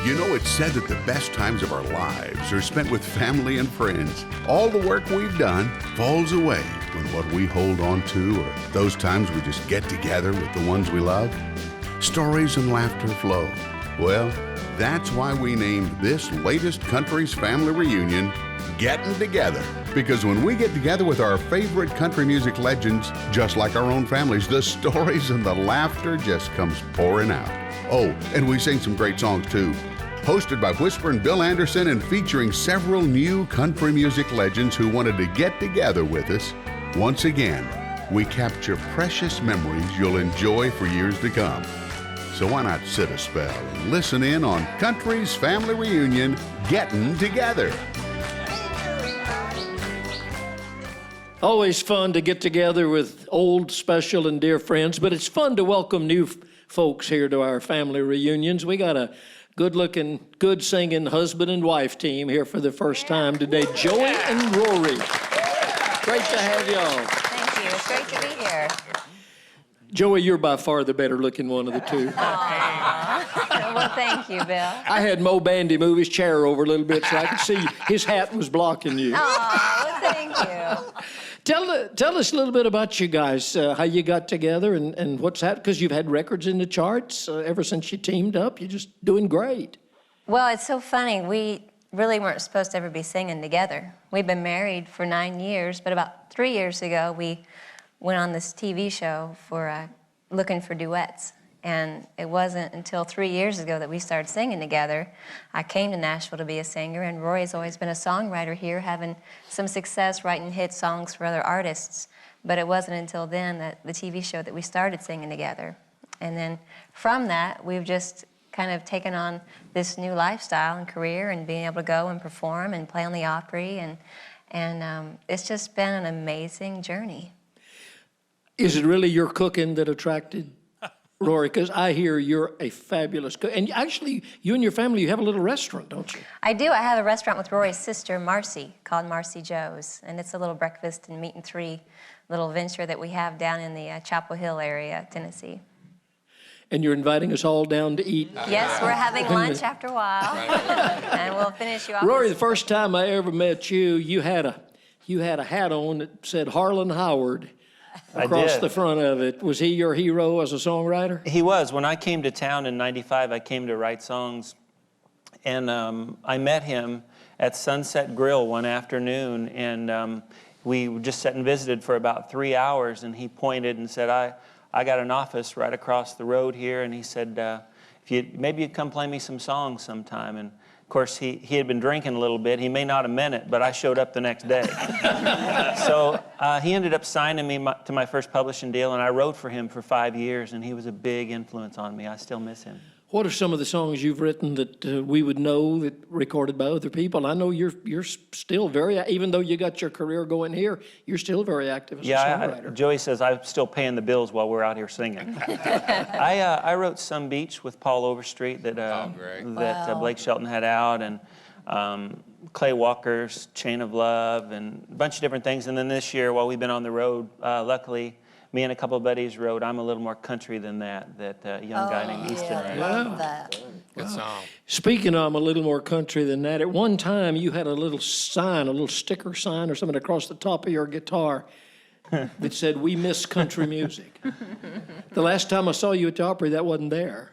You know, it's said that the best times of our lives are spent with family and friends. All the work we've done falls away when what we hold on to are those times we just get together with the ones we love. Stories and laughter flow. Well, that's why we named this latest Country's Family Reunion Gettin' Together. Because when we get together with our favorite country music legends, just like our own families, the stories and the laughter just comes pouring out. Oh, and we sing some great songs too. Hosted by Whisperin' Bill Anderson and featuring several new country music legends who wanted to get together with us. Once again, we capture precious memories you'll enjoy for years to come. So why not sit a spell and listen in on Country's Family Reunion, Gettin' Together. Always fun to get together with old, special, and dear friends, but it's fun to welcome new folks here to our family reunions. We got a good-looking, good-singing husband and wife team here for the first time today, Joey and Rory. Great to have y'all. Thank you. It's great to be here. Joey, you're by far the better-looking one of the two. Well, thank you, Bill. I had Mo Bandy move his chair over a little bit so I could see his hat was blocking you. Oh, well, thank you. Tell us a little bit about you guys, how you got together and what's that, because you've had records in the charts ever since you teamed up. You're just doing great. Well, it's so funny. We really weren't supposed to ever be singing together. We've been married for 9 years, but about 3 years ago, we went on this TV show for looking for duets. And it wasn't until 3 years ago that we started singing together. I came to Nashville to be a singer, and Rory's always been a songwriter here, having some success writing hit songs for other artists. But it wasn't until then that the TV show that we started singing together. And then from that, we've just kind of taken on this new lifestyle and career and being able to go and perform and play on the Opry. And it's just been an amazing journey. Is it really your cooking that attracted Rory? Because I hear you're a fabulous cook. And actually, you and your family, you have a little restaurant, don't you? I do. I have a restaurant with Rory's sister, Marcy, called Marcy Joe's. And it's a little breakfast and meat and three little venture that we have down in the Chapel Hill area, Tennessee. And you're inviting us all down to eat? Yes, we're having lunch after a while. And we'll finish you off. Rory, the first time I ever met you, you had a hat on that said Harlan Howard across the front of it. Was he your hero as a songwriter? He was. When I came to town in '95, I came to write songs. And I met him at Sunset Grill one afternoon. And we just sat and visited for about 3 hours. And he pointed and said, I got an office right across the road here. And he said, maybe you'd come play me some songs sometime. And of course, he had been drinking a little bit. He may not have meant it, but I showed up the next day. So he ended up signing me to my first publishing deal, and I wrote for him for 5 years, and he was a big influence on me. I still miss him. What are some of the songs you've written that we would know that recorded by other people? I know you're still very, even though you got your career going here, you're still very active as a songwriter. Joey says I'm still paying the bills while we're out here singing. I wrote Some Beach with Paul Overstreet that Blake Shelton had out, and Clay Walker's Chain of Love, and a bunch of different things. And then this year, while we've been on the road, luckily, me and a couple of buddies wrote I'm a Little More Country Than That young guy named Easton wrote. I love that. Good song. Speaking of I'm a Little More Country Than That, at one time you had a little sign, a little sticker sign or something across the top of your guitar that said, "We miss country music." The last time I saw you at the Opry, that wasn't there.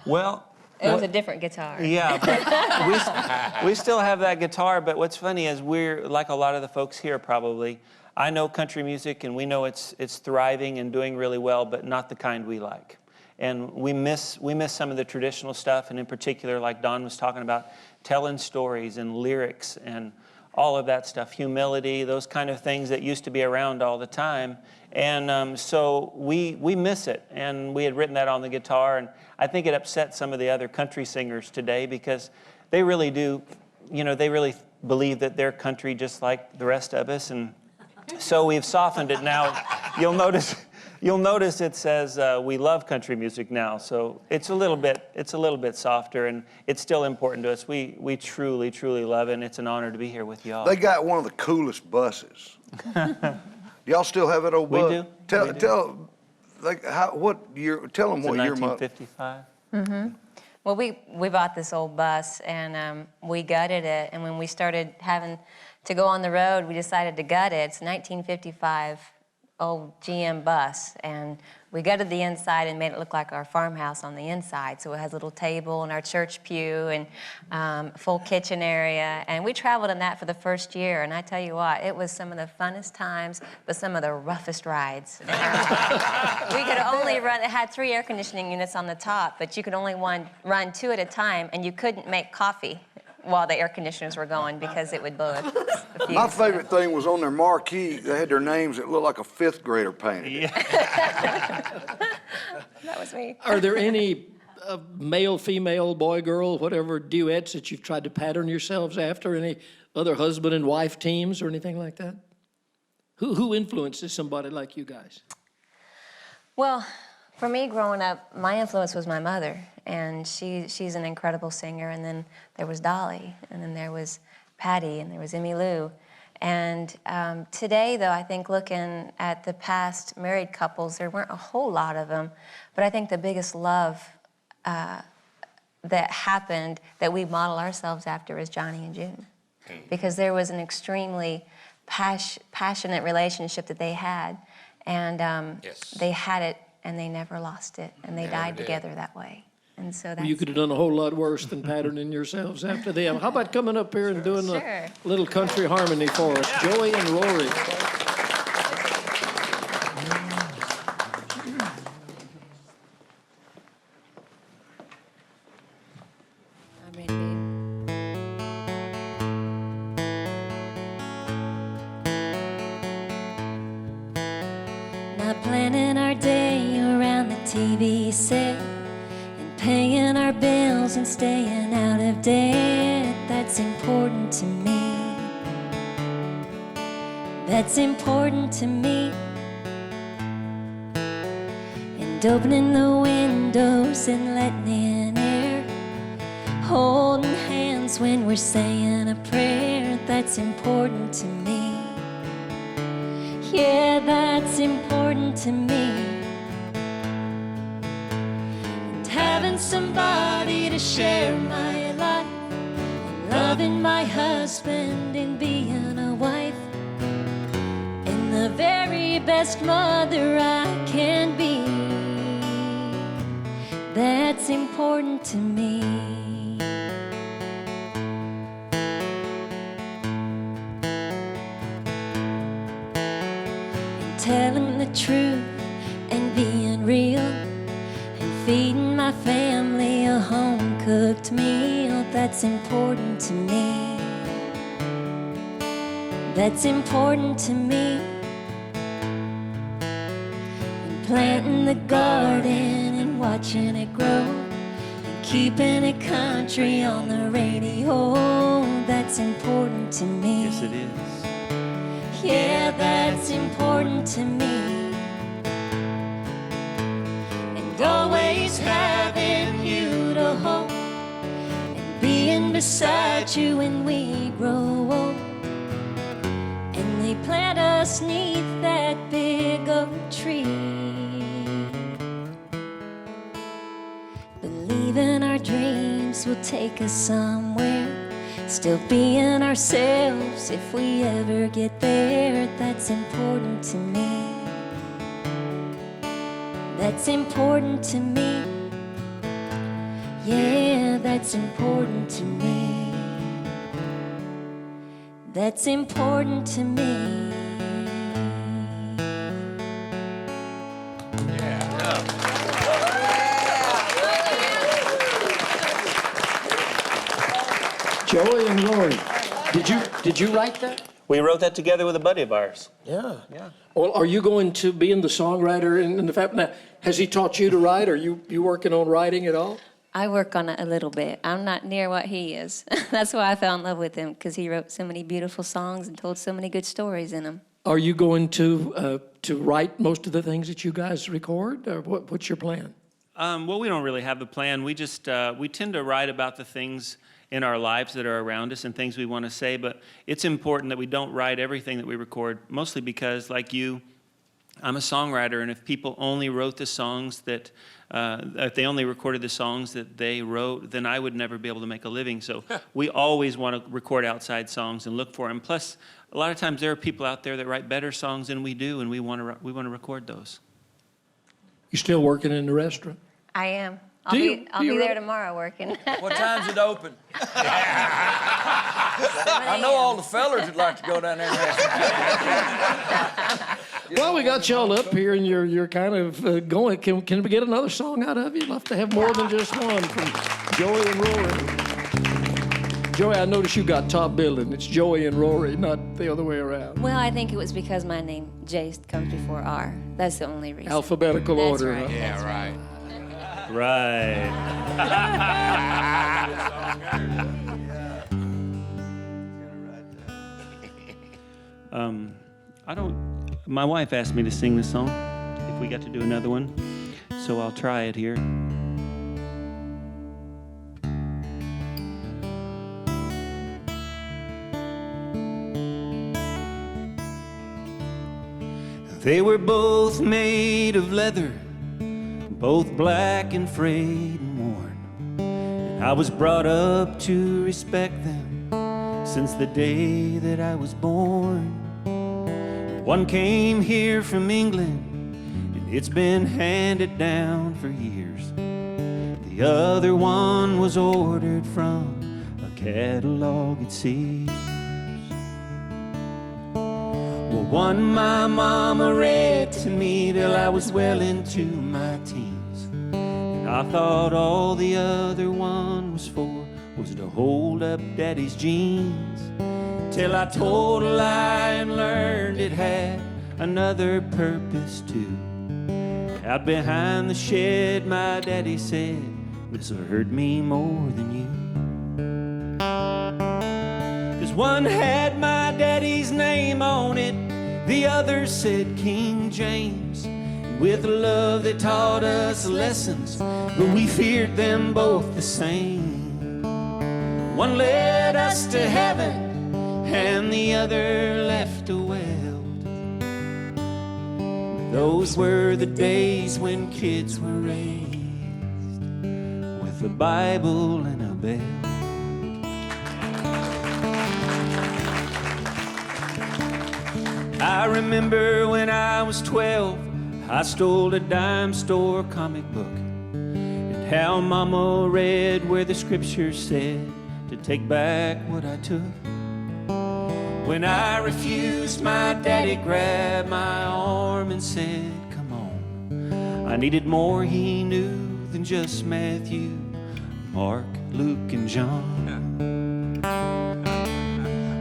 Well, It was a different guitar. yeah, but we still have that guitar, but what's funny is we're, like a lot of the folks here probably, I know country music and we know it's thriving and doing really well, but not the kind we like. And we miss some of the traditional stuff, and in particular, like Don was talking about, telling stories and lyrics and all of that stuff, humility, those kind of things that used to be around all the time. And so we miss it, and we had written that on the guitar, and I think it upset some of the other country singers today because they really do, they really believe that they're country just like the rest of us, and so we've softened it now. You'll notice it says we love country music now. So it's a little bit softer, and it's still important to us. We truly, truly love it, and it's an honor to be here with y'all. They got one of the coolest buses. Y'all still have that old bus? We do. Tell, like, what year? Tell them what year. 1955. Mm-hmm. Well, we bought this old bus, and we gutted it. And when we started having to go on the road, we decided to gut it. It's a 1955 old GM bus, and we gutted the inside and made it look like our farmhouse on the inside. So it has a little table and our church pew and full kitchen area. And we traveled in that for the first year, and I tell you what, it was some of the funnest times, but some of the roughest rides. We could only run, it had 3 air conditioning units on the top, but you could only run 2 at a time, and you couldn't make coffee while the air conditioners were going because it would blow a fuse. My favorite thing was on their marquee, they had their names that looked like a 5th grader painted. Yeah. That was me. Are there any male, female, boy, girl, whatever duets that you've tried to pattern yourselves after? Any other husband and wife teams or anything like that? Who influences somebody like you guys? Well, for me growing up, my influence was my mother, and she's an incredible singer, and then there was Dolly, and then there was Patty, and there was Emmy Lou. And today, though, I think looking at the past married couples, there weren't a whole lot of them, but I think the biggest love that happened that we model ourselves after is Johnny and June, because there was an extremely passionate relationship that they had, and they had it, and they never lost it, and they died together that way. And so that's... You could have done a whole lot worse than patterning yourselves after them. How about coming up here and doing a little country harmony for us? Joey and Rory. I'm ready, babe. Not planning our day around the TV set, and paying our bills and staying out of debt. That's important to me. That's important to me. And opening the windows and letting in air, holding hands when we're saying a prayer. That's important to me. Yeah, that's important to me. And having somebody to share my life, and loving my husband and being a wife, and the very best mother I can be. That's important to me. Telling the truth and being real, and feeding my family a home-cooked meal. That's important to me. That's important to me. And planting the garden and watching it grow, and keeping it country on the radio. That's important to me. Yes, it is. Yeah, that's important to me. And always having you to hold, and being beside you when we grow old. And they plant us 'neath that big oak tree, believing our dreams will take us somewhere, still being ourselves if we ever get there. That's important to me. That's important to me. Yeah, that's important to me. That's important to me. Joey and Rory, did you write that? We wrote that together with a buddy of ours. Yeah. Yeah. Well, are you going to be in the songwriter in the fact now? Has he taught you to write? Are you working on writing at all? I work on it a little bit. I'm not near what he is. That's why I fell in love with him, because he wrote so many beautiful songs and told so many good stories in them. Are you going to write most of the things that you guys record, or what's your plan? Well, we don't really have a plan. We just we tend to write about the things in our lives that are around us and things we want to say, but it's important that we don't write everything that we record, mostly because, like you, I'm a songwriter, and if people only wrote the songs that, if they only recorded the songs that they wrote, then I would never be able to make a living. So we always want to record outside songs and look for them. Plus, a lot of times there are people out there that write better songs than we do, and we want to record those. You still working in the restaurant? I am. I'll Do be you there really? tomorrow working. What time's it open? I know all the fellers would like to go down there and have Well, we got y'all up here, and you're kind of going. Can we get another song out of you? I'd love to have more than just one from Joey and Rory. Joey, I noticed you got top billing. It's Joey and Rory, not the other way around. Well, I think it was because my name, J, comes before R. That's the only reason. Alphabetical That's order. right. Huh? Yeah, right. Right. My wife asked me to sing this song, if we got to do another one, so I'll try it here. They were both made of leather, both black and frayed and worn. And I was brought up to respect them since the day that I was born. One came here from England, and it's been handed down for years. The other one was ordered from a catalog at Sears. Well, one my mama read to me till I was well into my teens. And I thought all the other one was for was to hold up Daddy's jeans. Till I told a lie and learned it had another purpose too. Out behind the shed, my daddy said, this'll hurt me more than you. 'Cause one had my daddy's name on it, the other said King James. With love they taught us lessons, but we feared them both the same. One led us to heaven, and the other left a weld. Those were the days when kids were raised with a Bible and a belt. I remember when I was 12, I stole a dime store comic book, and how Mama read where the scriptures said to take back what I took. When I refused, my daddy grabbed my arm and said, come on. I needed more he knew than just Matthew, Mark, Luke, and John.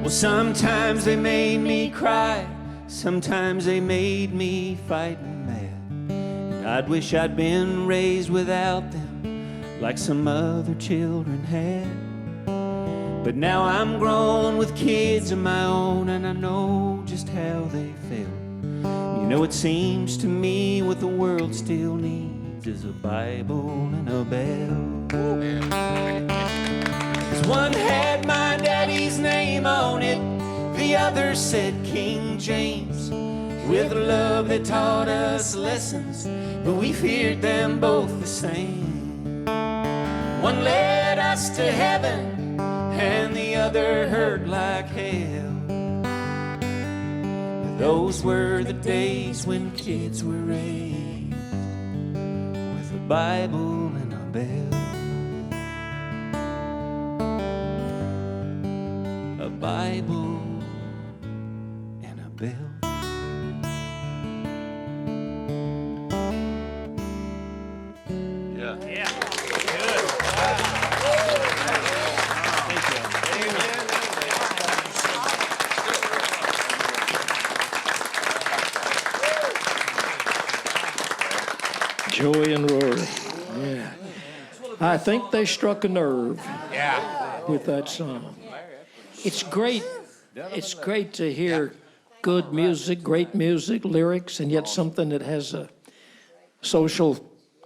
Well, sometimes they made me cry, sometimes they made me fight and mad. And I'd wish I'd been raised without them, like some other children had. But now I'm grown with kids of my own, and I know just how they felt. You know, it seems to me what the world still needs is a Bible and a bell. 'Cause one had my daddy's name on it, the other said King James. With love they taught us lessons, but we feared them both the same. One led us to heaven, and the other hurt like hell. Those were the days when kids were raised with a Bible and a bell. A Bible and a bell. Yeah. Yeah. Good. Thank you. Joey and Rory. Yeah. I think they struck a nerve with that song. It's great. It's great to hear good music, great music, lyrics, and yet something that has a social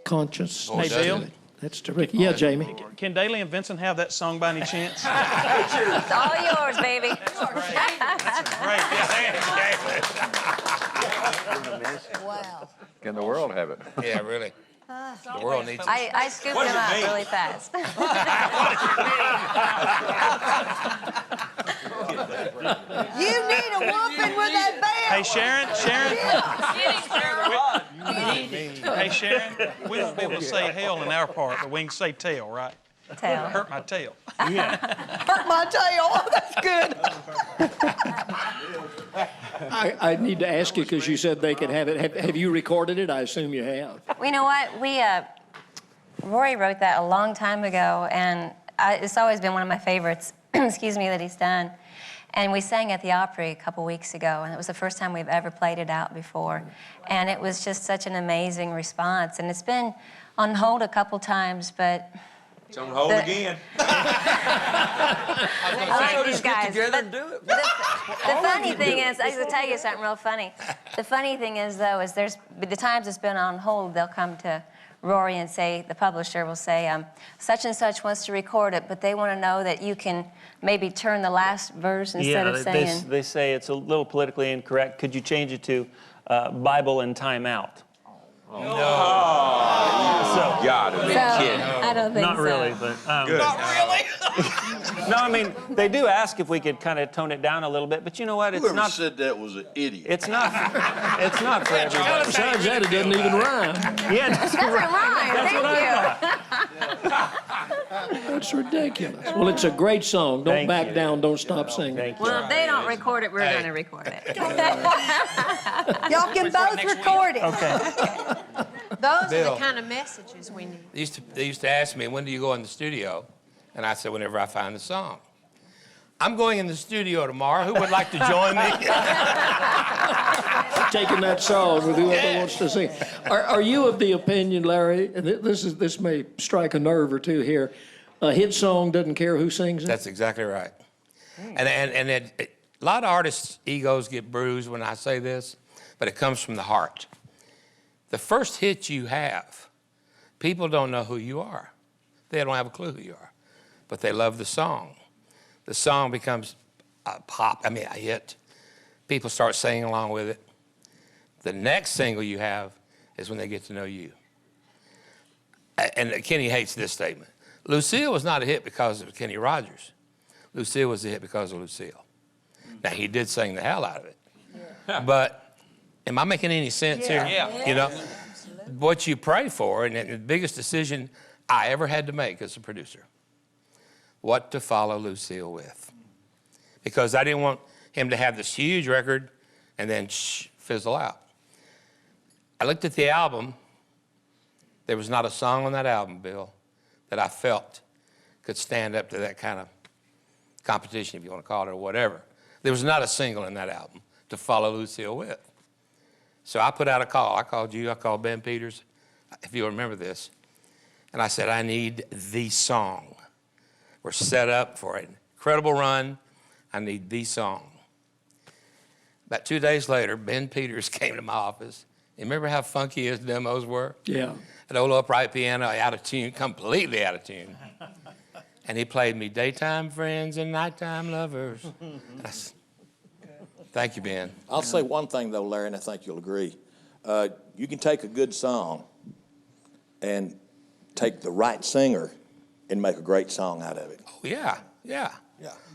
consciousness. Hey, Bill. in it. That's terrific. Yeah, Jamie. Can Daly and Vincent have that song by any chance? It's all yours, baby. Right. Yeah. Wow. Can the world have it? Yeah, really. The world needs it. I scooped him up really fast. You need a whooping with that bell. Hey, Sharon. Hey, Sharon. We won't be able to say hell in our part, but we can say tail, right? Tail. Hurt my tail. Hurt my tail. Oh, that's good. I need to ask you, because you said they could have it. Have you recorded it? I assume you have. Well, you know what? Rory wrote that a long time ago, and it's always been one of my favorites, excuse me, that he's done. And we sang at the Opry a couple weeks ago, and it was the first time we've ever played it out before. And it was just such an amazing response. And it's been on hold a couple times, but... It's on hold again. I like these guys. Get together and do it. The funny thing is, I will tell you something real funny. The funny thing is, though, is the times it's been on hold, they'll come to Rory and say, the publisher will say, such and such wants to record it, but they want to know that you can maybe turn the last verse instead of saying... they say it's a little politically incorrect. Could you change it to Bible and time out? No. You gotta be kidding. I don't think so. Not really, but... Good. Not really. No, I mean, they do ask if we could kind of tone it down a little bit, but you know what? It's Whoever not... said that was an idiot. It's not for everybody. Besides that, it doesn't even rhyme. Yeah, that's Doesn't rhyme. That's what I Thank you. That's ridiculous. Well, it's a great song. Don't Thank back you. down. Don't stop singing. Thank you. Well, if they don't record it, we're going to record it. Y'all can both record it. Okay. Those are Bill. the kind of messages we need. They used to ask me, when do you go in the studio? And I said, whenever I find the song. I'm going in the studio tomorrow. Who would like to join me? Taking that song with whoever wants to sing. Are you of the opinion, Larry, and this may strike a nerve or two here, a hit song doesn't care who sings it? That's exactly right. And a lot of artists' egos get bruised when I say this, but it comes from the heart. The first hit you have, people don't know who you are. They don't have a clue who you are, but they love the song. The song becomes a hit. People start singing along with it. The next single you have is when they get to know you. And Kenny hates this statement. Lucille was not a hit because of Kenny Rogers. Lucille was a hit because of Lucille. Now, he did sing the hell out of it. Yeah. But am I making any sense here? Yeah. You know, what you pray for, and the biggest decision I ever had to make as a producer, what to follow Lucille with. Because I didn't want him to have this huge record and then fizzle out. I looked at the album. There was not a song on that album, Bill, that I felt could stand up to that kind of competition, if you want to call it, or whatever. There was not a single in that album to follow Lucille with. So I put out a call. I called you, I called Ben Peters, if you remember this. And I said, I need the song. We're set up for an incredible run. I need the song. About 2 days later, Ben Peters came to my office. You remember how funky his demos were? Yeah. An old upright piano, out of tune, completely out of tune. And he played me Daytime Friends and Nighttime Lovers. Thank you, Ben. I'll say one thing, though, Larry, and I think you'll agree. You can take a good song and take the right singer and make a great song out of it. Oh, yeah.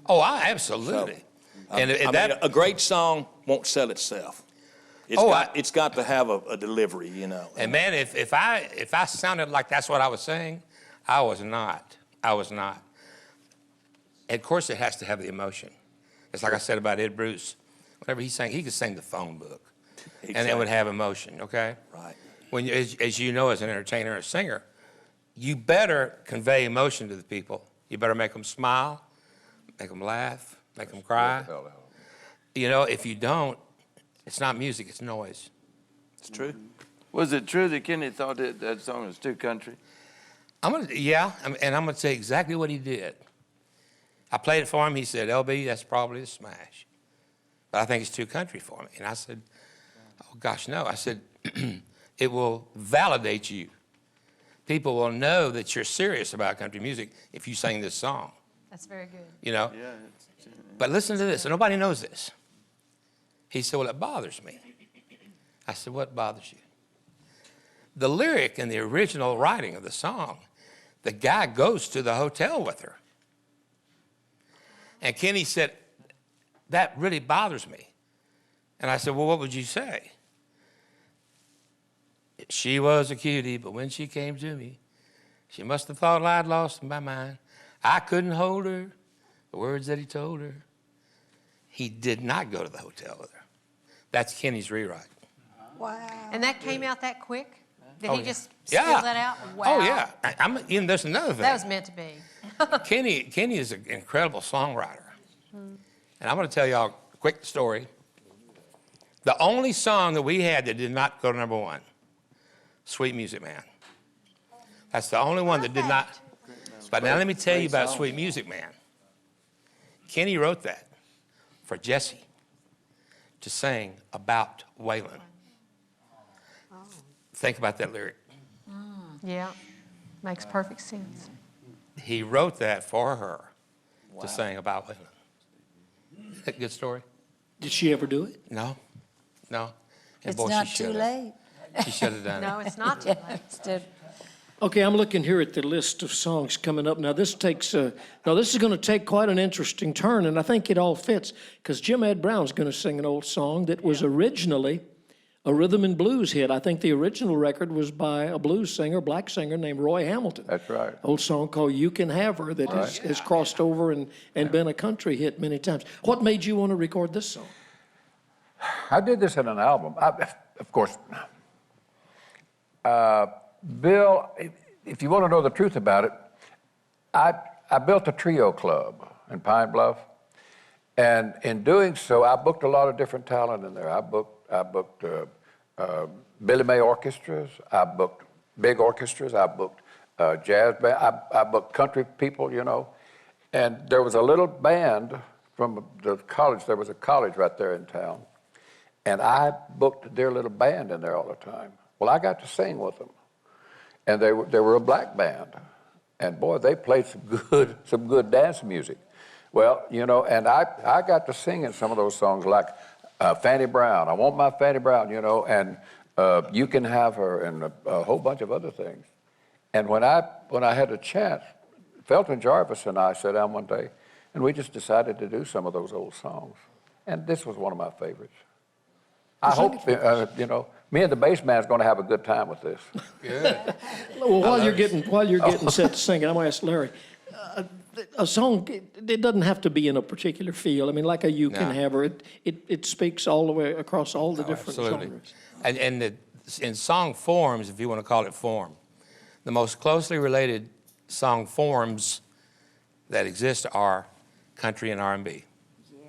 Oh, absolutely. So, a great song won't sell itself. It's got to have a delivery, you know. And man, if I sounded like that's what I was saying, I was not. And of course, it has to have the emotion. It's like I said about Ed Bruce. Whenever he sang, he could sing the phone book, exactly. And it would have emotion. Okay. Right. When, as you know, as an entertainer or a singer, you better convey emotion to the people. You better make them smile, make them laugh, make them cry. You know, if you don't, it's not music, it's noise. It's true. Was it true that Kenny thought that song was too country? And I'm going to say exactly what he did. I played it for him. He said, LB, that's probably a smash. But I think it's too country for me. And I said, oh, gosh, no. I said, it will validate you. People will know that you're serious about country music if you sing this song. That's very good. You know? Yeah. But listen to this. And nobody knows this. He said, well, it bothers me I said, what bothers you? The lyric in the original writing of the song, the guy goes to the hotel with her. And Kenny said, that really bothers me. And I said, well, what would you say? She was a cutie, but when she came to me, she must have thought I'd lost my mind. I couldn't hold her, the words that he told her. He did not go to the hotel with her. That's Kenny's rewrite. Wow. And that came out that quick? Did Oh, he yeah. just Yeah. spill that out? Wow. Oh, yeah. There's another thing. That was meant to be. Kenny is an incredible songwriter. And I'm going to tell y'all a quick story. The only song that we had that did not go to number one, Sweet Music Man. That's the only one that did not. But now let me tell you about Sweet Music Man. Kenny wrote that for Jesse to sing about Waylon. Think about that lyric. Yeah, makes perfect sense. He wrote that for her to sing about Waylon. Isn't that a good story? Did she ever do it? No. And It's boy, not she too should have. late. She should have done No, it. it's not too late. Okay, I'm looking here at the list of songs coming up. Now, this is going to take quite an interesting turn, and I think it all fits, because Jim Ed Brown's going to sing an old song that was originally a rhythm and blues hit. I think the original record was by a blues singer, black singer named Roy Hamilton. That's right. Old song called You Can Have Her that has crossed over and been a country hit many times. What made you want to record this song? I did this in an album. Of course, Bill, if you want to know the truth about it, I built a trio club in Pine Bluff, and in doing so, I booked a lot of different talent in there. I booked Billy May orchestras. I booked big orchestras. I booked jazz band. I booked country people, you know. And there was a little band from the college. There was a college right there in town. And I booked their little band in there all the time. Well, I got to sing with them. And they were a black band. And boy, they played some good dance music. Well, you know, and I got to sing in some of those songs like Fanny Brown. I Want My Fanny Brown, you know, and You Can Have Her, and a whole bunch of other things. And when I had a chance, Felton Jarvis and I sat down one day, and we just decided to do some of those old songs. And this was one of my favorites. I hope, you know, me and the bass man's going to have a good time with this. Good. Well, while you're getting set to sing it, I'm going to ask Larry. A song, it doesn't have to be in a particular field. I mean, like a You Can Have Her, it speaks all the way across all the different genres. And in song forms, if you want to call it form, the most closely related song forms that exist are country and R&B. Yeah.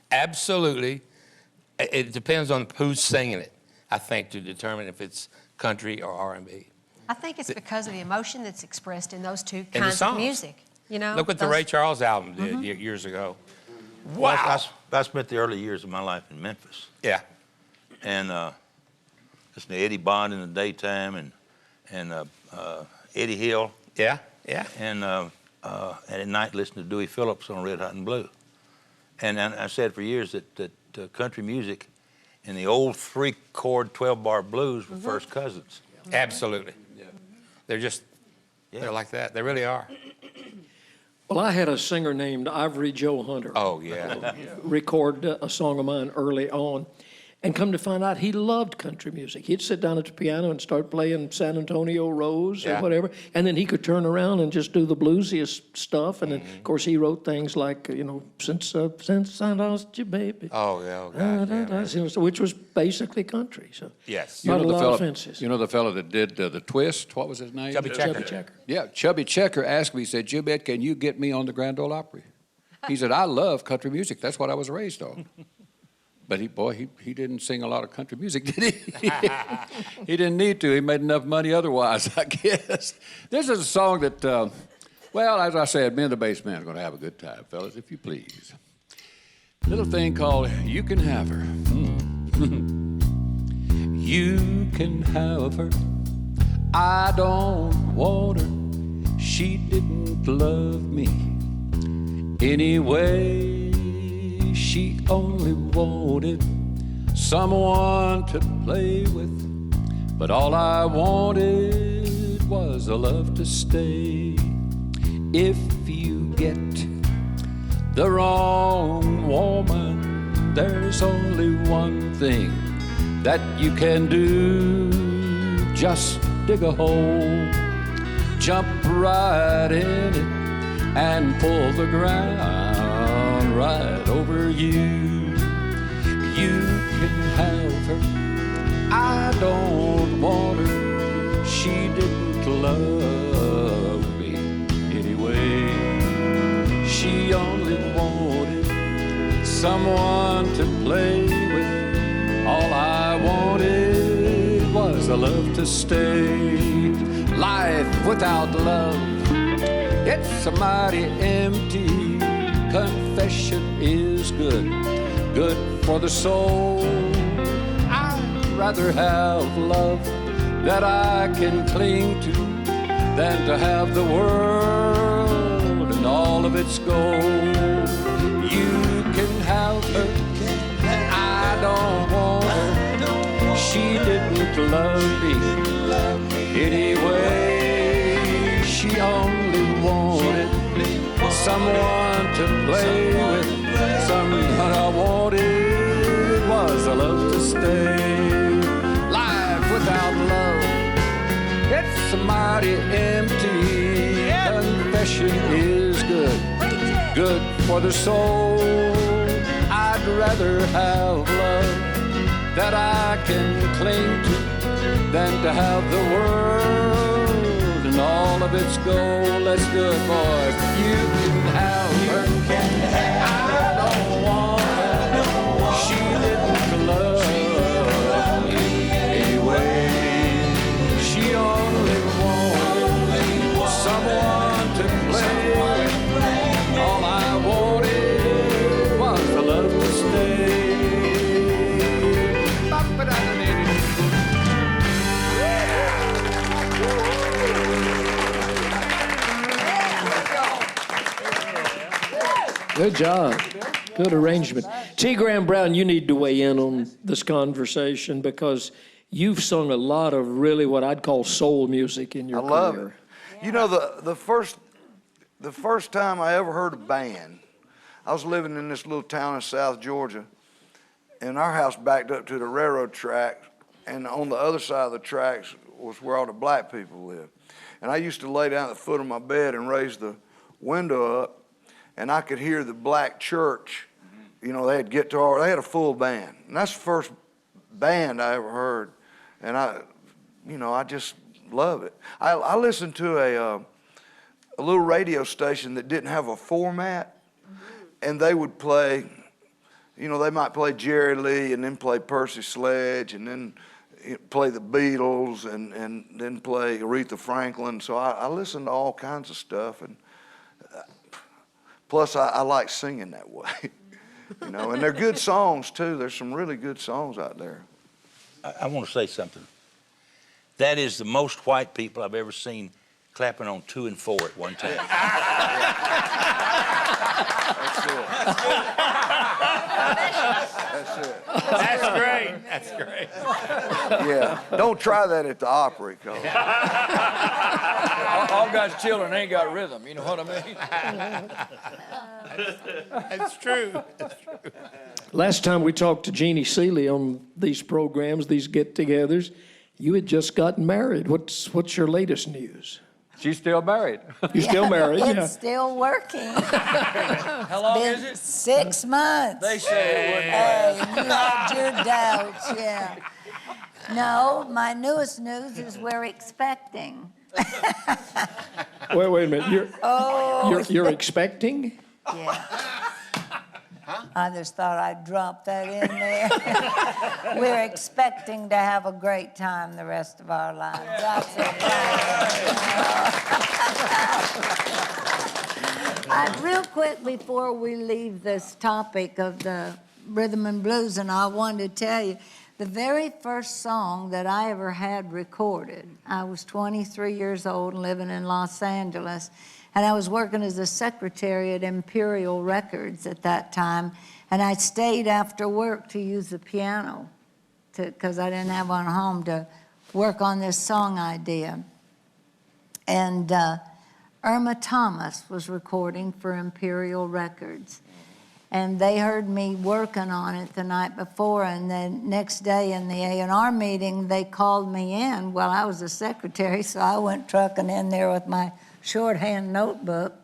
Absolutely. It depends on who's singing it, I think, to determine if it's country or R&B. I think it's because of the emotion that's expressed in those two kinds of music. You know, look what the Ray Charles album did years ago. Wow. Well, I spent the early years of my life in Memphis. Yeah. And listening to Eddie Bond in the daytime and Eddie Hill. Yeah. And at night listening to Dewey Phillips on Red Hot and Blue. And I said for years that country music and the old 3-chord 12-bar blues were first cousins. Absolutely. Yeah. They're like that. They really are. Well, I had a singer named Ivory Joe Hunter. Oh, yeah. Record a song of mine early on. And come to find out, he loved country music. He'd sit down at the piano and start playing San Antonio Rose or whatever, and then he could turn around and just do the bluesiest stuff. And then, of course, he wrote things like, you know, Since I Lost You, Baby. Oh, God, which was basically country. So yes. Not a lot of offenses. You know the fellow that did the Twist? What was his name? Chubby Checker. Chubby Checker. Yeah, Chubby Checker asked me, he said, Jim Ed, can you get me on the Grand Ole Opry? He said, I love country music. That's what I was raised on. But he didn't sing a lot of country music, did he? He didn't need to. He made enough money otherwise, I guess. This is a song that, well, as I said, me and the bass man are going to have a good time, fellas, if you please. Little thing called You Can Have Her. You can have her. I don't want her. She didn't love me anyway. She only wanted someone to play with, but all I wanted was a love to stay. If you get the wrong woman, there's only one thing that you can do. Just dig a hole, jump right in it, and pull the ground right over you. You can have her, I don't want her, she didn't love me anyway. She only wanted someone to play with. All I wanted was a love to stay. Life without love, it's a mighty empty. Confession is good, good for the soul. I'd rather have love that I can cling to than to have the world and all of its gold. You can have her, I don't want her. She didn't love me anyway. She only wanted someone to play with. Someone I wanted was a love to stay. Life without love, it's mighty empty. Confession is good, good for the soul. I'd rather have love that I can cling to than to have the world and all of its gold. Let's do it, boys. You can have her, I don't want her. She didn't love me anyway. She only wanted someone to play with. All I wanted was the love to stay. Good job. Good arrangement. T. Graham Brown, you need to weigh in on this conversation because you've sung a lot of really what I'd call soul music in your career. I love it. You know, the first time I ever heard a band, I was living in this little town in South Georgia, and our house backed up to the railroad tracks, and on the other side of the tracks was where all the black people lived. And I used to lay down at the foot of my bed and raise the window up, and I could hear the black church. You know, they had guitar, they had a full band. And that's the first band I ever heard. And I just love it. I listened to a little radio station that didn't have a format, and they would play, you know, they might play Jerry Lee and then play Percy Sledge and then play the Beatles and then play Aretha Franklin. So I listened to all kinds of stuff, and plus I like singing that way, you know, and they're good songs too. There's some really good songs out there. I want to say something. That is the most white people I've ever seen clapping on 2 and 4 at one time. That's it. That's great. That's great. Yeah, don't try that at the Opry, Cole. All God's children ain't got rhythm, you know what I mean? That's true. That's true. Last time we talked to Jeannie Seely on these programs, these get-togethers, you had just gotten married. What's your latest news? She's still married. You're still married? It's Yeah. still working. How long is it? 6 months. They say it wouldn't Hey, you had your doubts, yeah. No, my newest news is we're expecting. Wait a minute. Oh. You're expecting? Yeah. I just thought I'd drop that in there. We're expecting to have a great time the rest of our lives. That's it. Real quick before we leave this topic of the rhythm and blues, and I wanted to tell you, the very first song that I ever had recorded, I was 23 years old and living in Los Angeles, and I was working as a secretary at Imperial Records at that time, and I stayed after work to use the piano. because I didn't have one home to work on this song idea. And Irma Thomas was recording for Imperial Records. And they heard me working on it the night before, and then next day in the A&R meeting, they called me in. Well, I was the secretary, so I went trucking in there with my shorthand notebook,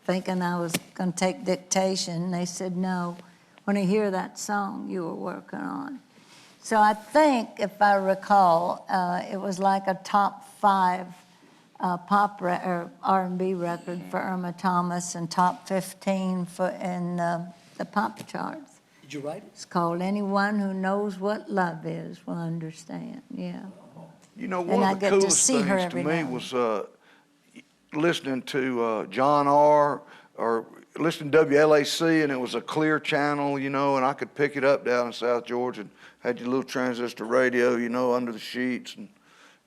thinking I was going to take dictation. They said, no, when I hear that song you were working on. So I think, if I recall, it was like a top 5 pop or R&B record for Irma Thomas and top 15 in the pop charts. Did you write it? It's called Anyone Who Knows What Love Is Will Understand. Yeah. You know, one of the coolest things to me was listening to John R. or listening to WLAC, and it was a clear channel, you know, and I could pick it up down in South Georgia and had your little transistor radio, you know, under the sheets, and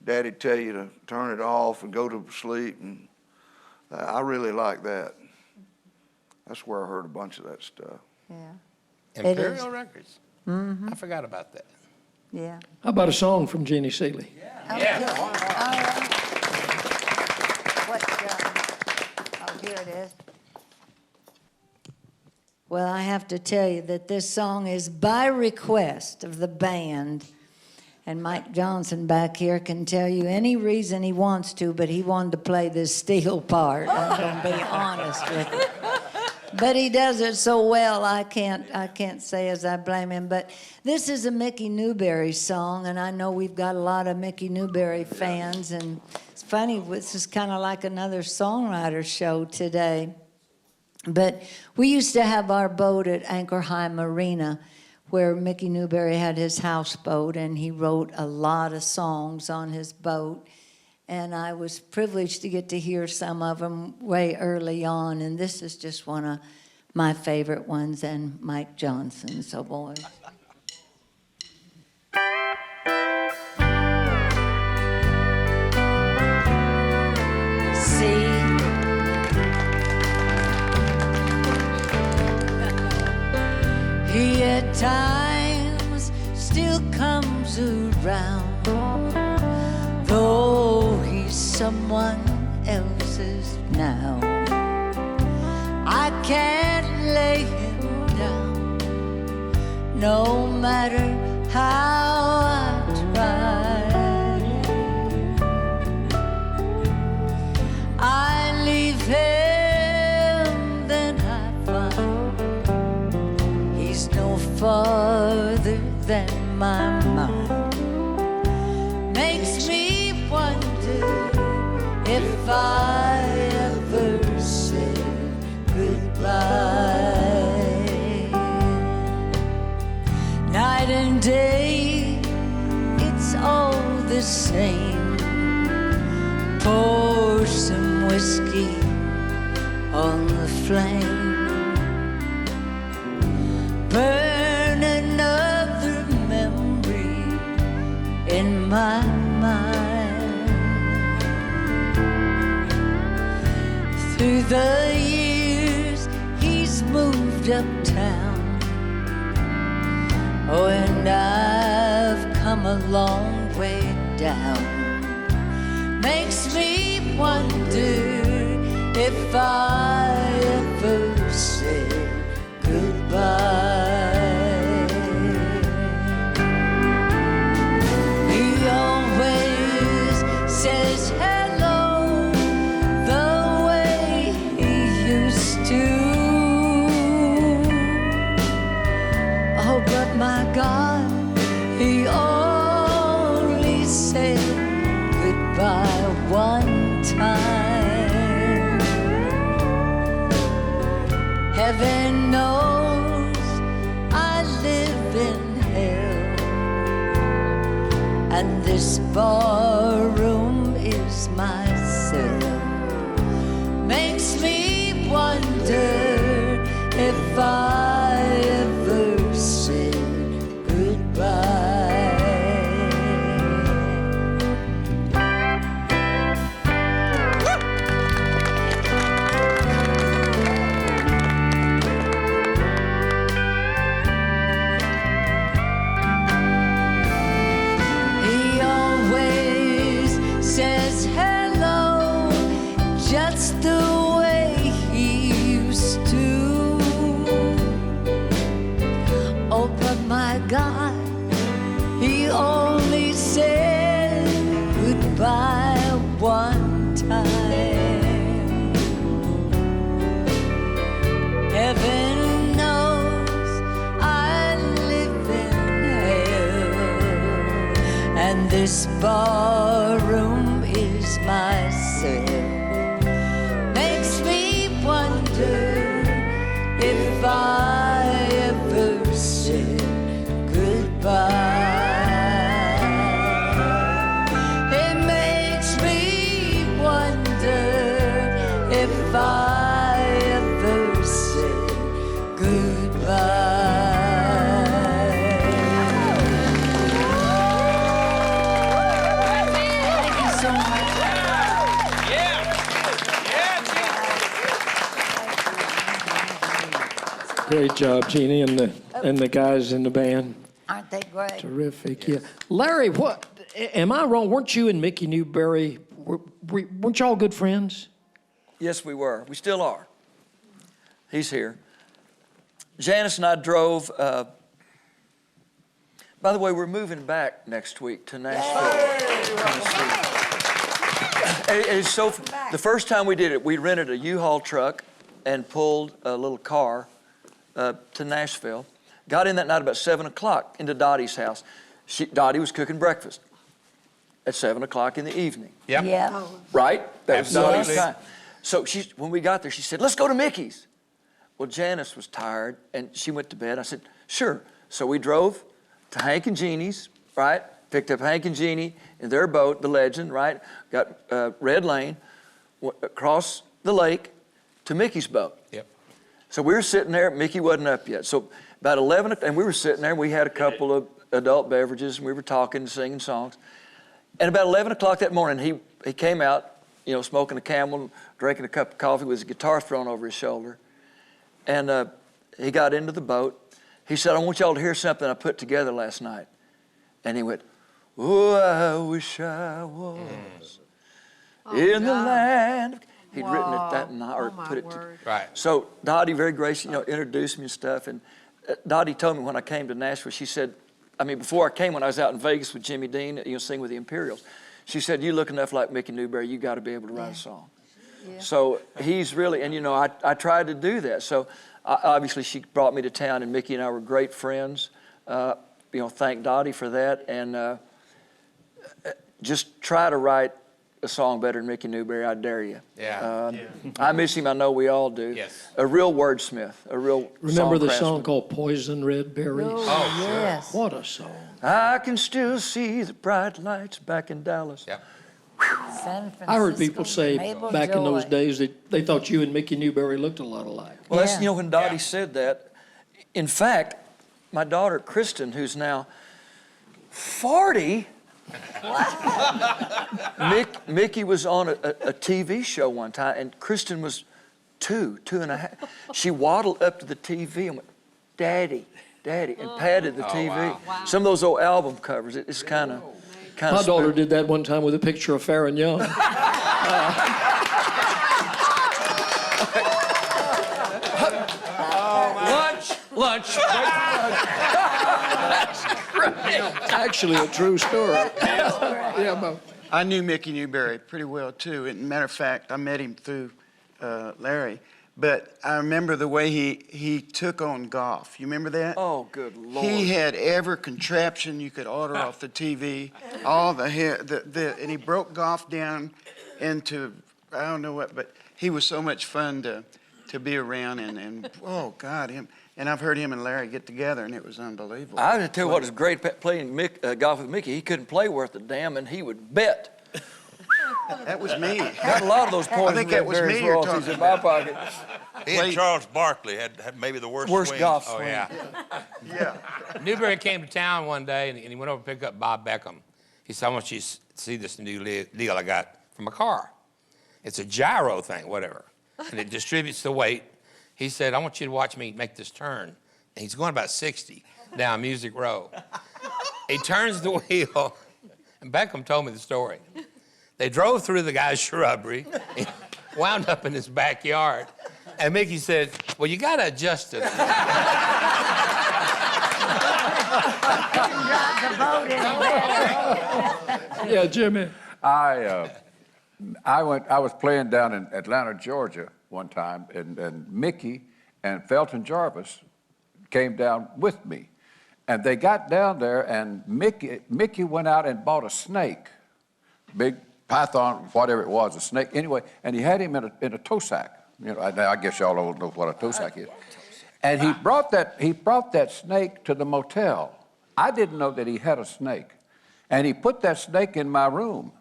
Daddy'd tell you to turn it off and go to sleep, and I really like that. That's where I heard a bunch of that stuff. Yeah. Imperial Records. Mm-hmm. I forgot about that. Yeah. How about a song from Jeannie Seely? Yeah. Oh, here it is. Well, I have to tell you that this song is by request of the band. And Mike Johnson back here can tell you any reason he wants to, but he wanted to play this steel part. I'm going to be honest with you. But he does it so well, I can't say as I blame him. But this is a Mickey Newberry song, and I know we've got a lot of Mickey Newberry fans. And it's funny, this is kind of like another songwriter show today. But we used to have our boat at Anchor High Marina, where Mickey Newberry had his houseboat, and he wrote a lot of songs on his boat. And I was privileged to get to hear some of them way early on, and this is just one of my favorite ones, and Mike Johnson, so boys. See, he at times still comes around, though he's someone else's now. I can't lay him down, no matter how I try. I leave him, then I find he's no farther than my mind. Makes me wonder if I ever said goodbye. Night and day, it's all the same. Pour some whiskey on the flame. Burn another memory in my mind. Through the years, he's moved uptown. Oh, and I've come a long way down. Makes me wonder if I ever said goodbye. He always says hello the way he used to. Oh, but my God, he only said goodbye one time. Heaven knows I live in hell, and this barroom is my cell. Makes me wonder if I ever said goodbye. God. He only said goodbye one time. Heaven knows I live in hell, and this barroom is my cell. Makes me wonder if I ever said goodbye. It makes me wonder if I ever said goodbye. Thank you so much. Great job, Jeannie, and the guys in the band. Aren't they great? Terrific, yeah. Larry, what? Am I wrong? Weren't you and Mickey Newberry? Weren't y'all good friends? Yes, we were. We still are. He's here. Janice and I drove. By the way, we're moving back next week to Nashville, Tennessee. It's so. The first time we did it, we rented a U-Haul truck and pulled a little car to Nashville. Got in that night about 7 o'clock into Dottie's house. Dottie was cooking breakfast at 7 o'clock in the evening. Yep. Yeah. Right? That was Dottie's Absolutely. time. So when we got there, she said, let's go to Mickey's. Well, Janice was tired, and she went to bed. I said, sure. So we drove to Hank and Jeannie's, right? Picked up Hank and Jeannie in their boat, the Legend, right? Got Red Lane, across the lake to Mickey's boat. Yep. So we were sitting there. Mickey wasn't up yet. So about 11, and we were sitting there, and we had a couple of adult beverages, and we were talking and singing songs. And about 11 o'clock that morning, he came out, you know, smoking a Camel, drinking a cup of coffee with his guitar thrown over his shoulder. And he got into the boat. He said, I want y'all to hear something I put together last night. And he went, oh, I wish I was in the land. He'd written it that night, or put it to. Right. So Dottie very graciously, you know, introduced me and stuff. And Dottie told me when I came to Nashville, she said, I mean, before I came, when I was out in Vegas with Jimmy Dean, you know, singing with the Imperials, she said, you look enough like Mickey Newberry, you got to be able to write a song. Yeah. So he's really, and you know, I tried to do that. So obviously she brought me to town, and Mickey and I were great friends. You know, thank Dottie for that. And just try to write a song better than Mickey Newberry, I dare you. Yeah. I miss him, I know we all do. Yes. A real wordsmith, a real Remember the craftsman. song called Poison Red Berries? Oh, sure. Yes. What a song. I can still see the bright lights back in Dallas. Yeah. San Francisco, I heard people say Mabel back in those Joy. days that they thought you and Mickey Newberry looked a lot alike. Well, that's, Yeah. you know, when Dottie said that, in fact, my daughter, Kristen, who's now 40, Mickey was on a TV show one time, and Kristen was two and a half. She waddled up to the TV and went, Daddy, Daddy, and patted the TV. Wow. Some of those old album covers, it's kind of My daughter did that one time with a picture of Farron Young. Lunch. Actually, a true story. Yeah, Bo. I knew Mickey Newberry pretty well, too. And matter of fact, I met him through Larry. But I remember the way he took on golf. You remember that? Oh, good Lord. He had every contraption you could order off the TV, all and he broke golf down into, I don't know what, but he was so much fun to be around, and oh, God, him. And I've heard him and Larry get together, and it was unbelievable. I would tell you what was great playing golf with Mickey. He couldn't play worth a damn, and he would bet. That was me. Got a lot of those points. I think that was me you're royalties talking in my about. pocket. He and Charles Barkley had maybe the worst swings. golf Oh, swing. yeah. Yeah. Newberry came to town one day, and he went over to pick up Bob Beckham. He said, I want you to see this new deal I got from a car. It's a gyro thing, whatever, and it distributes the weight. He said, I want you to watch me make this turn. And he's going about 60 down Music Row. He turns the wheel, and Beckham told me the story. They drove through the guy's shrubbery, and wound up in his backyard. And Mickey said, well, you got to adjust it. Drive the boat in there. Yeah, Jimmy. I was playing down in Atlanta, Georgia one time, and Mickey and Felton Jarvis came down with me. And they got down there, and Mickey went out and bought a snake, big python, whatever it was, a snake. Anyway, and he had him in a tow sack. You know, I guess y'all don't know what a tow sack is. And he brought that snake to the motel. I didn't know that he had a snake. And he put that snake in my room.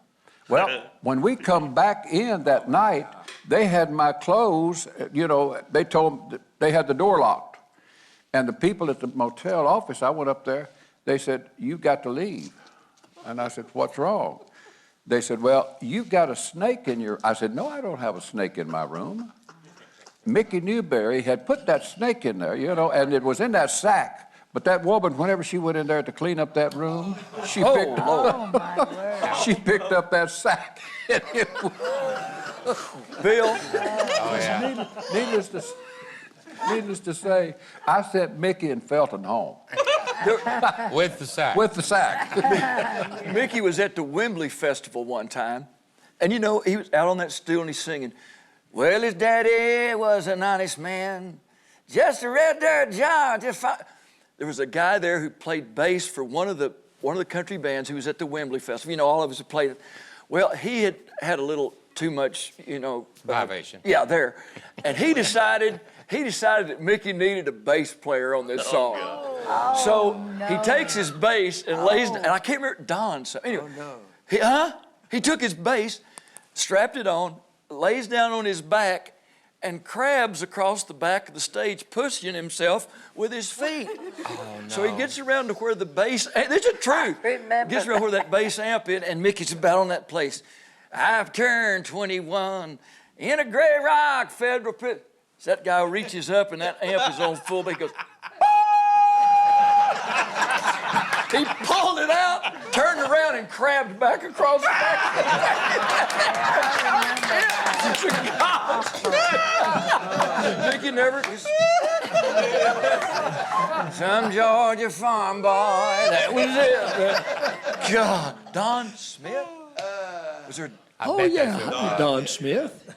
Well, when we come back in that night, they had my clothes, you know, they told them they had the door locked. And the people at the motel office, I went up there, they said, "You've got to leave." And I said, "What's wrong?" They said, "Well, you've got a snake in your..." I said, "No, I don't have a snake in my room." Mickey Newberry had put that snake in there, you know, and it was in that sack. But that woman, whenever she went in there to clean up that room, she picked up that sack. And it was, Bill? Needless to say, I sent Mickey and Felton home. With the sack. With the sack. Mickey was at the Wembley Festival one time, and you know, he was out on that stool and he's singing, "Well, his daddy was an honest man, just a red dirt job, just fine." There was a guy there who played bass for one of the country bands who was at the Wembley Festival. You know, all of us had played it. Well, he had a little too much, you know. Libation. Yeah, there. And he decided that Mickey needed a bass player on this song. So he takes his bass and lays, and I can't remember, Don. So anyway, he took his bass, strapped it on, lays down on his back, and crabs across the back of the stage, pushing himself with his feet. So he gets around to where the bass, this is true, gets around where that bass amp is, and Mickey's about on that place. "I've turned 21 in a gray rock federal prison." So that guy reaches up, and that amp is on full, but he goes, he pulled it out, turned around, and crabbed back across the back. Mickey never... Some Georgia farm boy, that was it. God, Don Smith? Was there... Don Smith.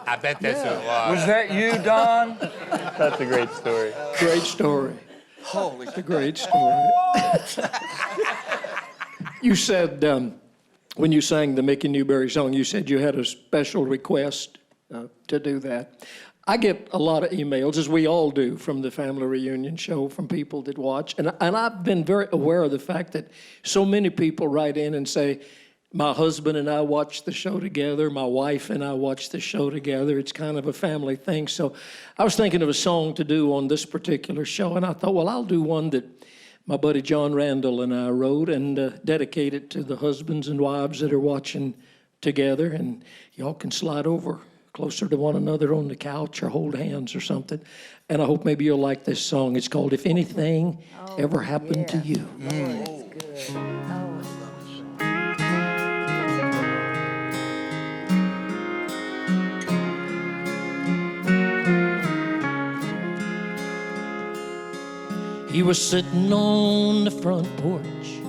I bet that's who it was. Was that you, Don? That's a great story. Great story. Holy... It's a great story. You said, when you sang the Mickey Newberry song, you said you had a special request to do that. I get a lot of emails, as we all do, from the Family Reunion show, from people that watch. And I've been very aware of the fact that so many people write in and say, "My husband and I watch the show together. My wife and I watch the show together. It's kind of a family thing." So I was thinking of a song to do on this particular show, and I thought, well, I'll do one that my buddy John Randall and I wrote and dedicate it to the husbands and wives that are watching together. And y'all can slide over closer to one another on the couch or hold hands or something. And I hope maybe you'll like this song. It's called "If Anything Ever Happened to You." That's good. He was sitting on the front porch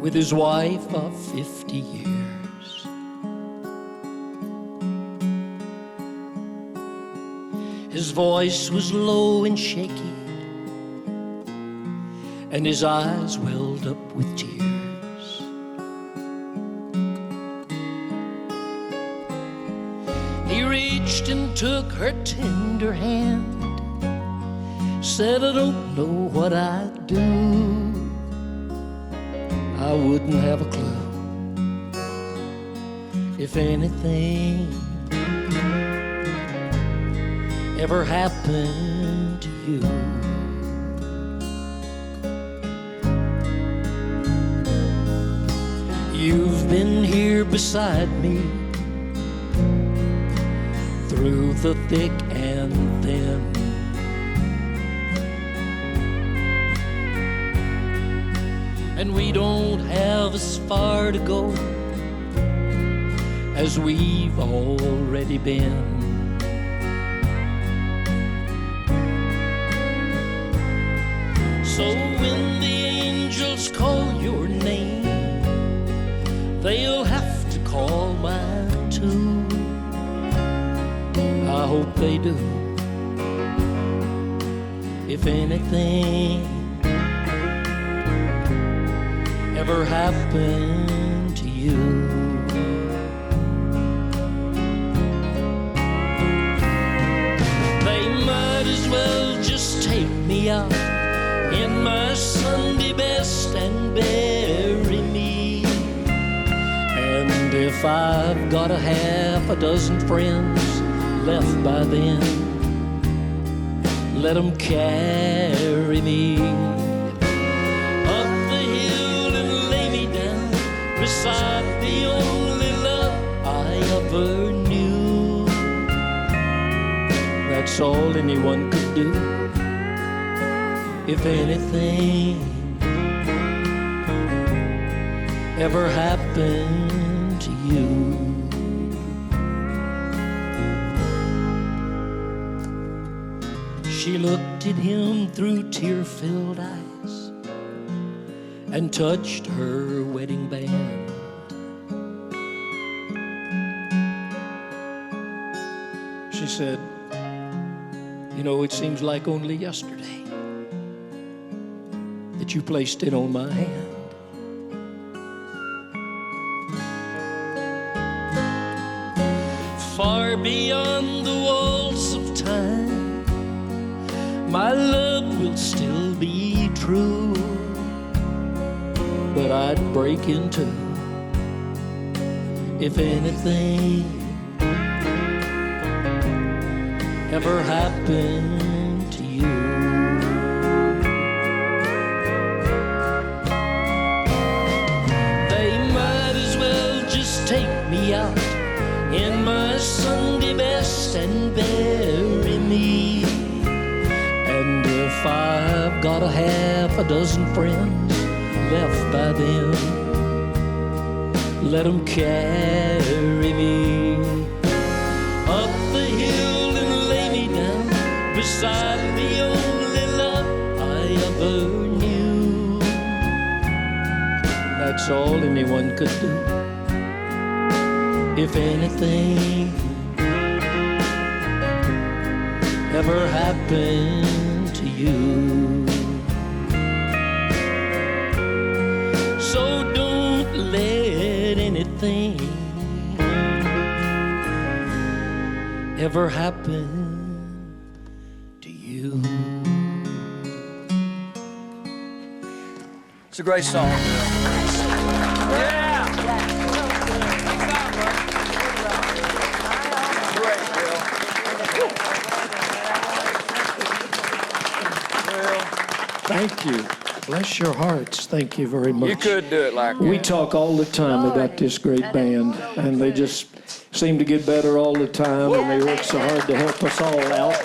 with his wife of 50 years. His voice was low and shaky, and his eyes welled up with tears. He reached and took her tender hand, said, "I don't know what I'd do. I wouldn't have a clue if anything ever happened to you." You've been here beside me through the thick and thin. And we don't have as far to go as we've already been. So when angels call your name, they'll have to call mine too. I hope they do. If anything ever happened to you. They might as well just take me out in my Sunday best and bury me. And if I've got a half a dozen friends left by then, let them carry me up the hill and lay me down beside the only love I ever knew. That's all anyone could do. If anything ever happened to you. She looked at him through tear-filled eyes and touched her wedding band. She said, you know, it seems like only yesterday that you placed it on my hand. Far beyond the walls of time, my love will still be true, but I'd break in two if anything ever happened to you. They might as well just take me out in my Sunday best and bury me. And if I've got a half a dozen friends left by then, let them carry me up the hill and lay me down beside the only love I ever knew. That's all anyone could do. If anything ever happened to you. So don't let anything ever happen to you. It's a great song. Thank you. Bless your hearts. Thank you very much. You could do it like that. We talk all the time about this great band, and they just seem to get better all the time, and they work so hard to help us all out.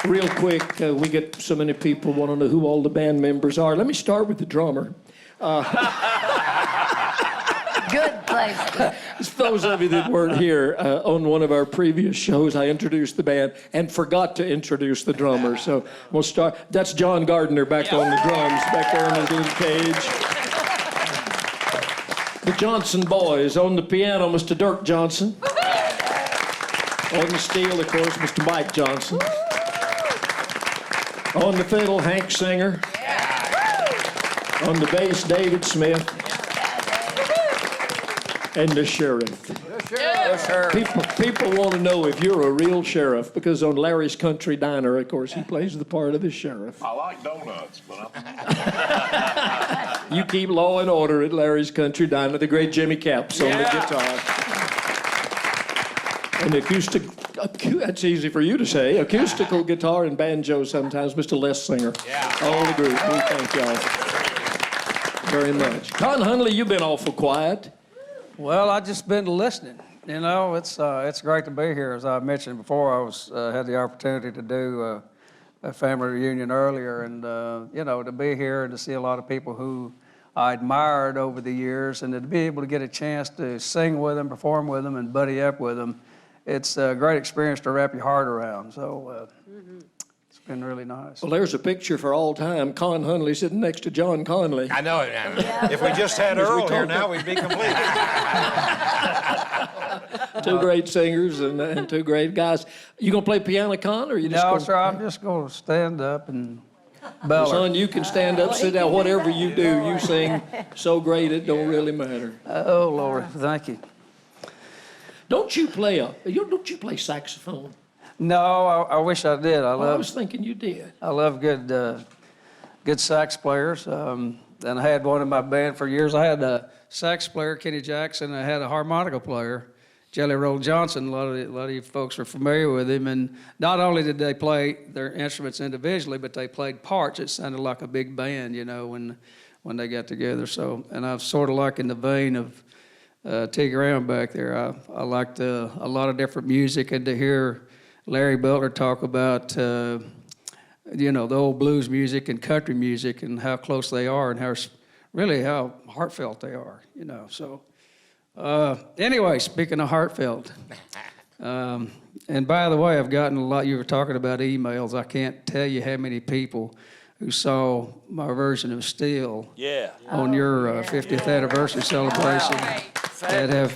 Real quick, we get so many people want to know who all the band members are. Let me start with the drummer. Good place. Those of you that weren't here on one of our previous shows, I introduced the band and forgot to introduce the drummer. So we'll start. That's John Gardner back on the drums, back there in his little cage. The Johnson boys. On the piano, Mr. Dirk Johnson. On the steel, of course, Mr. Mike Johnson. On the fiddle, Hank Singer. On the bass, David Smith. And the sheriff. People want to know if you're a real sheriff, because on Larry's Country Diner, of course, he plays the part of the sheriff. I like donuts, but You keep law and order at Larry's Country Diner. The great Jimmy Capps on the guitar. And acoustic, that's easy for you to say, acoustical guitar and banjo sometimes, Mr. Les Singer. All the group, we thank y'all very much. Don Hunley, you've been awful quiet. Well, I just been listening. You know, it's great to be here. As I mentioned before, I had the opportunity to do a family reunion earlier, and you know, to be here and to see a lot of people who I admired over the years, and to be able to get a chance to sing with them, perform with them, and buddy up with them, it's a great experience to wrap your heart around. So It's been really nice. Well, there's a picture for all time. Con Hunley sitting next to John Conley. I know it. If we just had Earl here now, we'd be complete. Two great singers and two great guys. You gonna play piano, Con, or you just? No, sir. I'm just going to stand up and bell. Son, you can stand up, sit down, whatever you do. You sing so great it don't really matter. Oh Lord, thank you. Don't you play saxophone? No, I wish I did. I was thinking you did. I love good sax players. And I had one in my band for years. I had a sax player, Kenny Jackson. I had a harmonica player, Jelly Roll Johnson. A lot of you folks are familiar with him. And not only did they play their instruments individually, but they played parts. It sounded like a big band, you know, when they got together. So, and I'm sort of like in the vein of T. Graham back there. I liked a lot of different music, and to hear Larry Butler talk about, you know, the old blues music and country music and how close they are and how heartfelt they are, you know. So anyway, speaking of heartfelt, and by the way, I've gotten a lot, you were talking about emails. I can't tell you how many people who saw my version of Still on your 50th anniversary celebration that have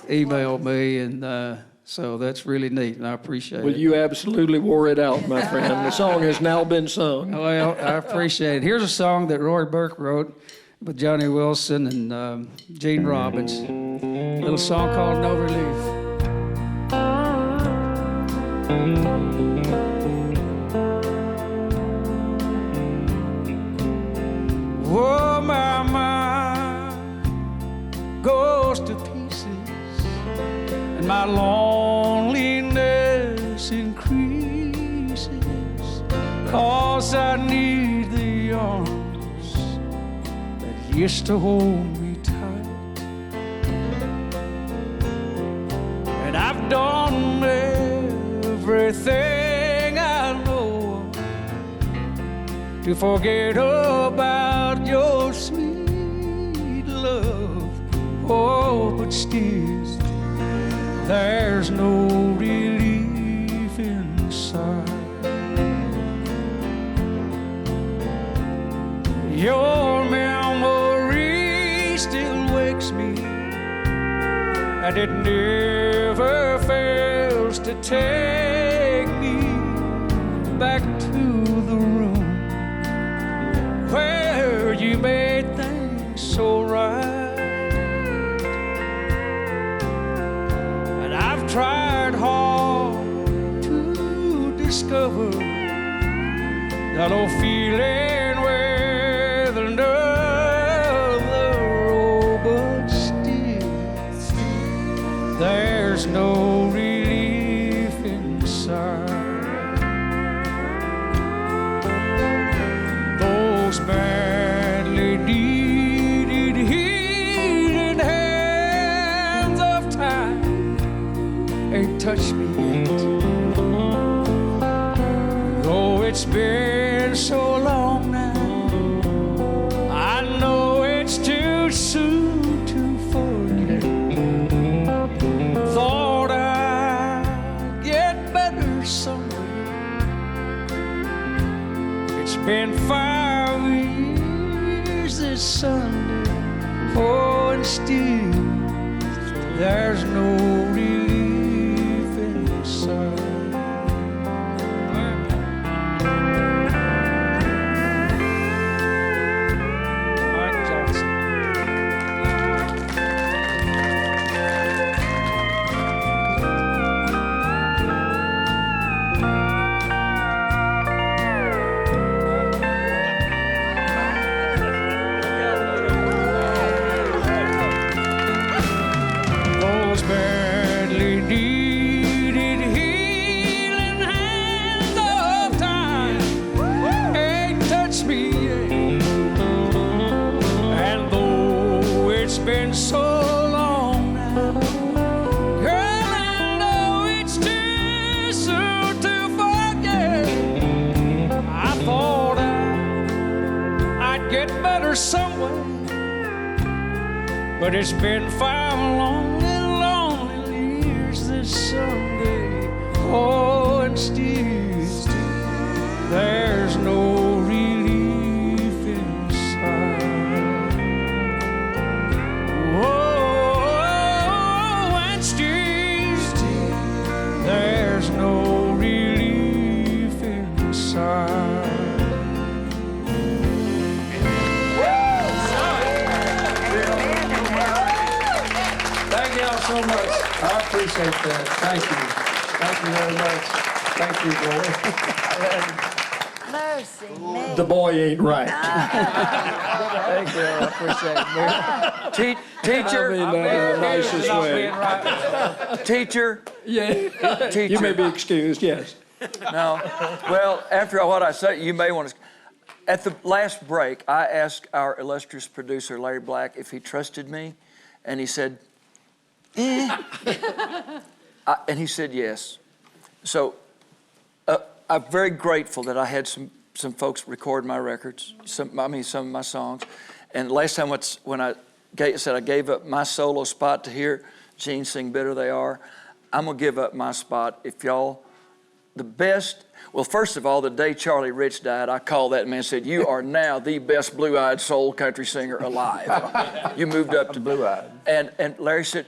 emailed me, and so that's really neat, and I appreciate it. Well, you absolutely wore it out, my friend. The song has now been sung. Well, I appreciate it. Here's a song that Roy Burke wrote with Johnny Wilson and Gene Robbins. A little song called No Relief. Oh, my mind goes to pieces, and my loneliness increases, 'cause I need the arms that used to hold me tight. And I've done everything I know to forget about your sweet love. Oh, but still there's no relief inside. Your memory still wakes me, and it never fails to take me back to the room where you made things so right. And I've tried hard to discover that old feeling with another, oh, but still there's no relief inside. Those badly needed healing hands of time ain't touched me yet, though it's been so long now. I know it's too soon to forget. Thought I'd get better someday. It's been 5 years this Sunday, oh, and still there's no relief inside. Those badly needed healing hands of time ain't touched me yet. And though it's been so long now, girl, I know it's too soon to forget. I thought I'd get better some way, but it's been 5 long and lonely years this Sunday. Oh, and still appreciate that. Thank you. Thank you very much. Thank you, Glory. Mercy me. The boy ain't right. Thank you. I appreciate it. Teacher. I mean that in the nicest Not way. being right. Teacher. Yeah. Teacher. You may be excused, yes. No. Well, after what I say, you may want to. At the last break, I asked our illustrious producer, Larry Black, if he trusted me, and he said, and he said yes. So I'm very grateful that I had some folks record my records, some of my songs. And last time when I said I gave up my solo spot to hear Gene sing Bitter They Are, I'm going to give up my spot if y'all, the best. Well, first of all, the day Charlie Rich died, I called that man and said, you are now the best blue-eyed soul country singer alive. You moved up to blue-eyed. And Larry said,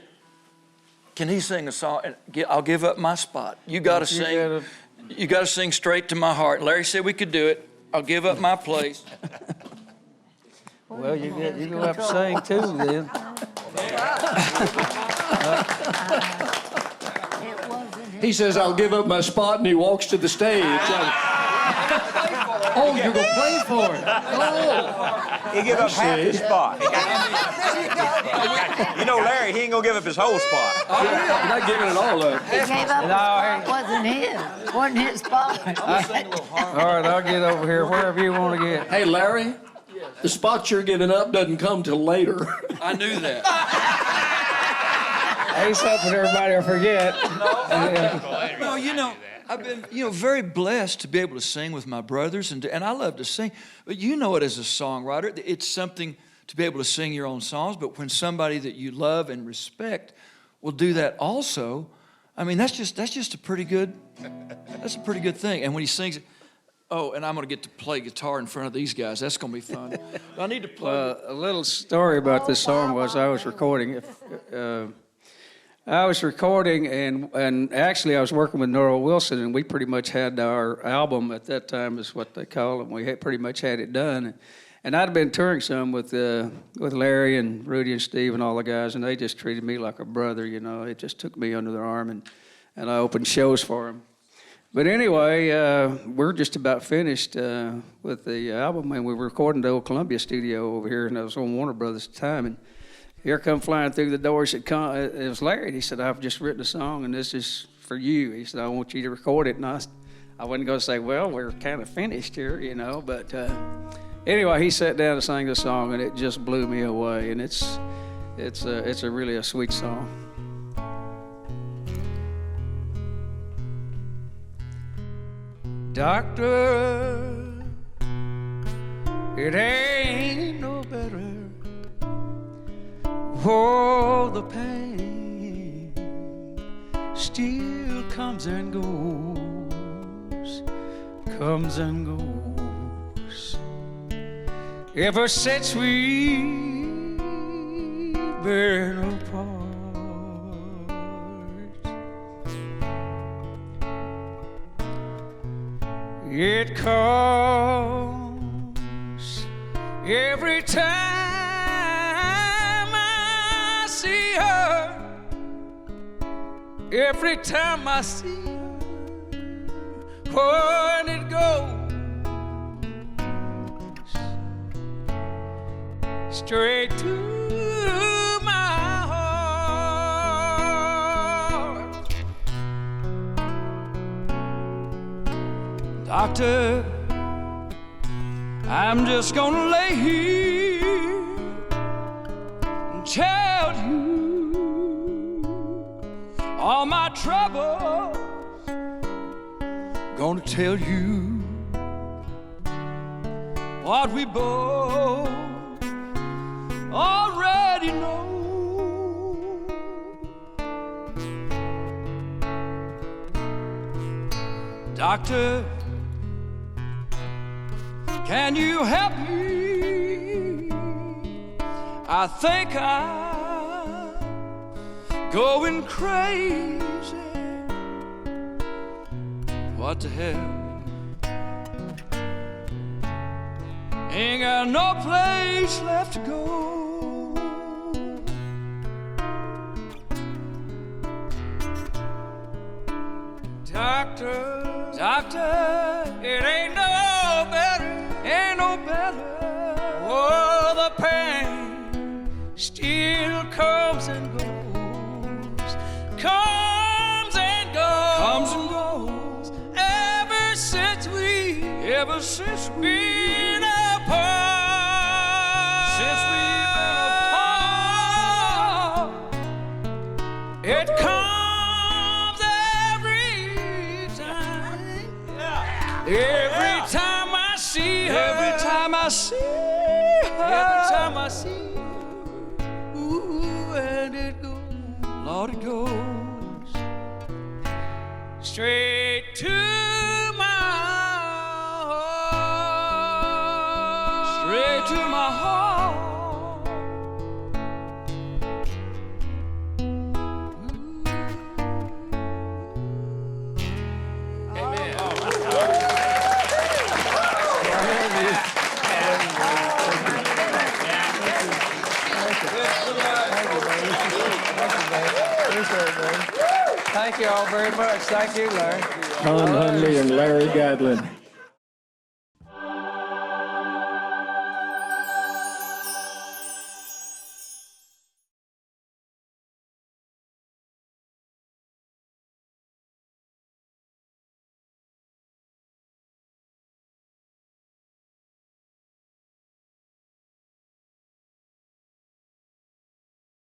can he sing a song? And I'll give up my spot. You got to sing. You got to sing straight to my heart. And Larry said we could do it. I'll give up my place. Well, you go have to sing too then. He says, I'll give up my spot, and he walks to the stage. Oh, you're going to play for it. Oh. He give up half his spot. You know, Larry, he ain't gonna give up his whole spot. You're not giving it all up. He gave up his spot. Wasn't his. Wasn't his spot. All right, I'll get over here wherever you want to get. Hey, Larry, the spot you're giving up doesn't come till later. I knew that. Ain't something everybody will forget. No, you know, I've been, very blessed to be able to sing with my brothers, and I love to sing. But you know it as a songwriter, it's something to be able to sing your own songs. But when somebody that you love and respect will do that also, I mean, that's just a pretty good thing. And when he sings it, oh, and I'm going to get to play guitar in front of these guys. That's going to be fun. I need to play. A little story about this song was I was recording. And actually I was working with Norah Wilson, and we pretty much had our album at that time, is what they call it. We had pretty much had it done. And I'd been touring some with Larry and Rudy and Steve and all the guys, and they just treated me like a brother, It just took me under their arm, and I opened shows for them. But anyway, we're just about finished with the album, and we were recording the old Columbia studio over here, and I was on Warner Brothers at the time. And here come flying through the door, it was Larry, and he said, I've just written a song, and this is for you. He said, I want you to record it. And I wasn't going to say, well, we're kind of finished here, but anyway, he sat down and sang the song, and it just blew me away, and it's really a sweet song. Doctor, it ain't no better. Oh, the pain still comes and goes, ever since we've been apart. It comes every time I see her, every time I see her, when it goes straight to my heart. Doctor, I'm just gonna lay here and tell you all my troubles. Gonna tell you what we both already know. Doctor, can you help me? I think I'm going crazy. What the hell? Ain't got no place left to go. Doctor, it ain't no better. Oh, the pain still comes and goes, comes and goes. Ever since we've been apart, it comes every time. Every time I see her. Every time I see her. Ooh, and it goes, Lord, it goes straight to my heart. Straight to my heart. Thank you all very much. Thank you, Larry. Hunley and Larry Gatlin.